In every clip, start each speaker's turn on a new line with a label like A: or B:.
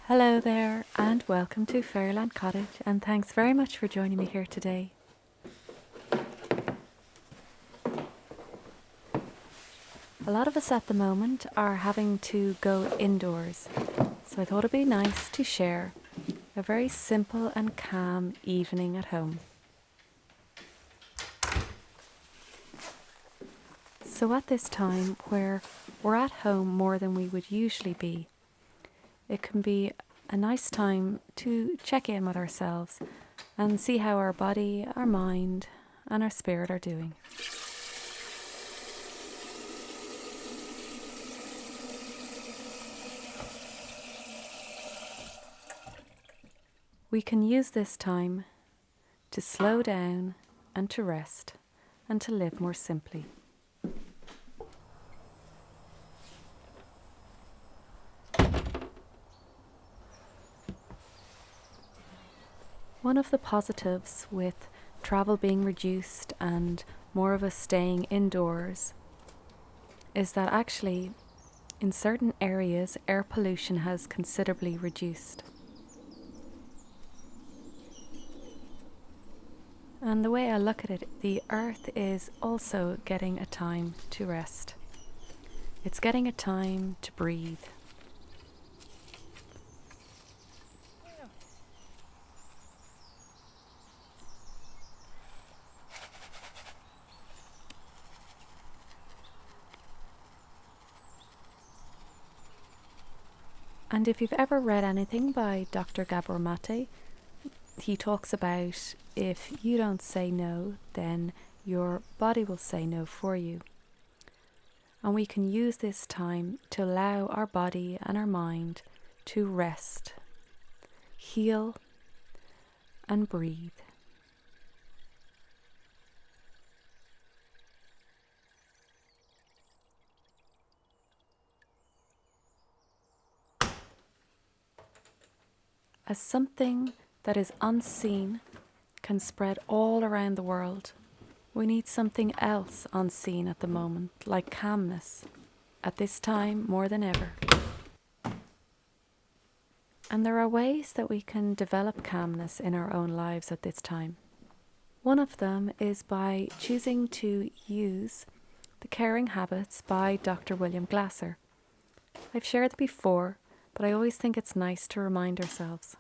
A: Hello there and welcome to Fairyland Cottage, and thanks very much for joining me here today. A lot of us at the moment are having to go indoors, so I thought it'd be nice to share a very simple and calm evening at home. So at this time where we're at home more than we would usually be, it can be a nice time to check in with ourselves and see how our body, our mind and our spirit are doing. We can use this time to slow down and to rest and to live more simply. One of the positives with travel being reduced and more of us staying indoors is that actually in certain areas air pollution has considerably reduced. And the way I look at it, the earth is also getting a time to rest. It's getting a time to breathe. And if you've ever read anything by Dr. Gabor Maté, he talks about if you don't say no, then your body will say no for you. And we can use this time to allow our body and our mind to rest, heal, and breathe. As something that is unseen can spread all around the world, we need something else unseen at the moment, like calmness, at this time more than ever. And there are ways that we can develop calmness in our own lives at this time. One of them is by choosing to use The Caring Habits by Dr. William Glasser. I've shared it before, but I always think it's nice to remind ourselves.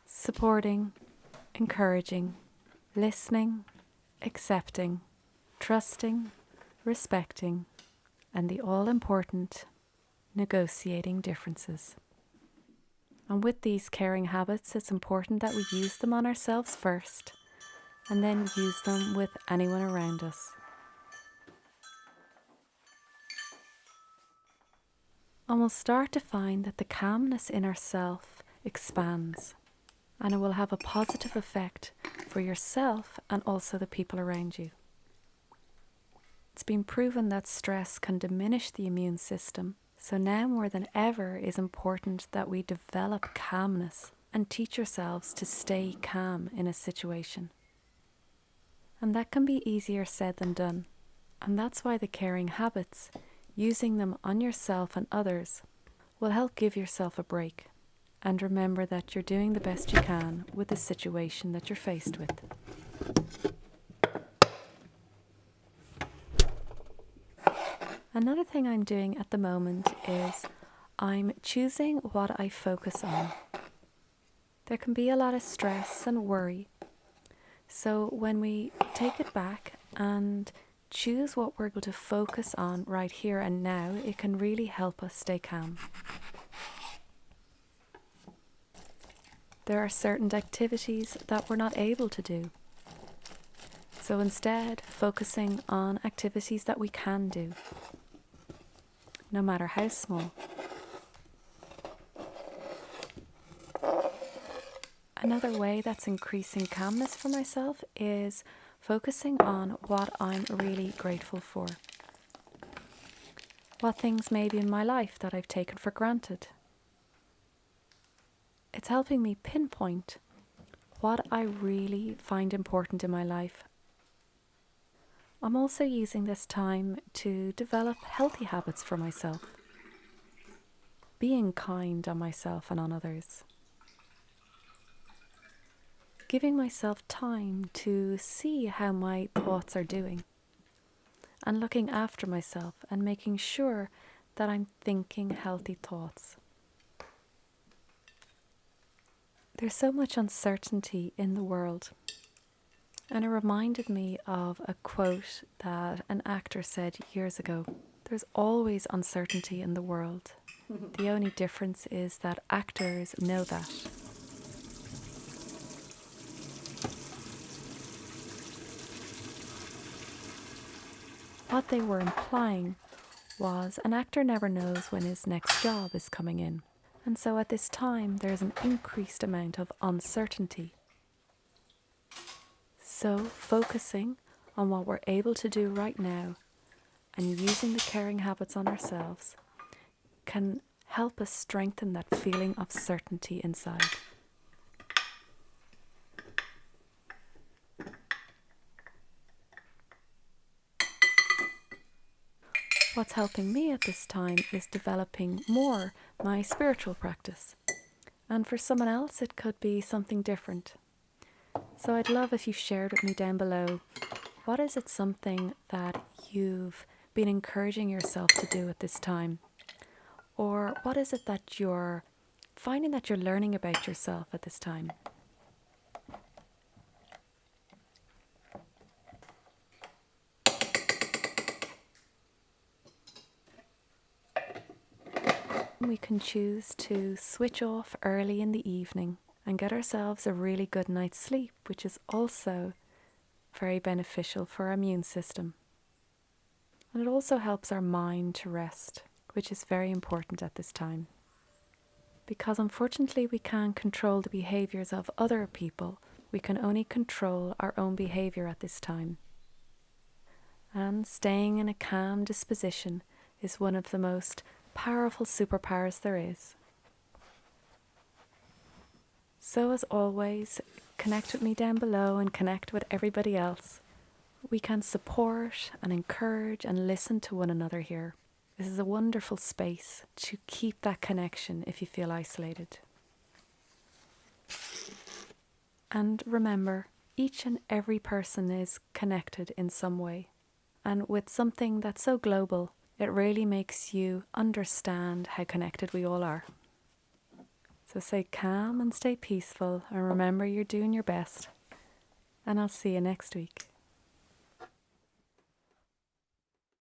A: Supporting, encouraging, listening, accepting, trusting, respecting, and the all-important negotiating differences. And with these caring habits, it's important that we use them on ourselves first, and then use them with anyone around us. And we'll start to find that the calmness in ourself expands, and it will have a positive effect for yourself and also the people around you. It's been proven that stress can diminish the immune system, so now more than ever is important that we develop calmness and teach ourselves to stay calm in a situation. And that can be easier said than done, and that's why the caring habits, using them on yourself and others, will help give yourself a break. And remember that you're doing the best you can with the situation that you're faced with. Another thing I'm doing at the moment is I'm choosing what I focus on. There can be a lot of stress and worry. So when we take it back and choose what we're going to focus on right here and now, it can really help us stay calm. There are certain activities that we're not able to do. So instead, focusing on activities that we can do, no matter how small. Another way that's increasing calmness for myself is focusing on what I'm really grateful for. What things may be in my life that I've taken for granted. It's helping me pinpoint what I really find important in my life. I'm also using this time to develop healthy habits for myself. being kind on myself and on others. Giving myself time to see how my thoughts are doing. And looking after myself and making sure that I'm thinking healthy thoughts. There's so much uncertainty in the world. And it reminded me of a quote that an actor said years ago. There's always uncertainty in the world. The only difference is that actors know that. What they were implying was an actor never knows when his next job is coming in. And so at this time, there's an increased amount of uncertainty. So focusing on what we're able to do right now and using the caring habits on ourselves can help us strengthen that feeling of certainty inside. What's helping me at this time is developing more my spiritual practice. And for someone else, it could be something different. So I'd love if you shared with me down below, what is it something that you've been encouraging yourself to do at this time? Or what is it that you're finding that you're learning about yourself at this time? We can choose to switch off early in the evening and get ourselves a really good night's sleep, which is also very beneficial for our immune system. And it also helps our mind to rest, which is very important at this time. Because unfortunately we can't control the behaviours of other people, we can only control our own behaviour at this time. And staying in a calm disposition is one of the most powerful superpowers there is. So as always, connect with me down below and connect with everybody else. We can support and encourage and listen to one another here. This is a wonderful space to keep that connection if you feel isolated. And remember, each and every person is connected in some way. And with something that's so global, it really makes you understand how connected we all are. So stay calm and stay peaceful, and remember you're doing your best. And I'll see you next week.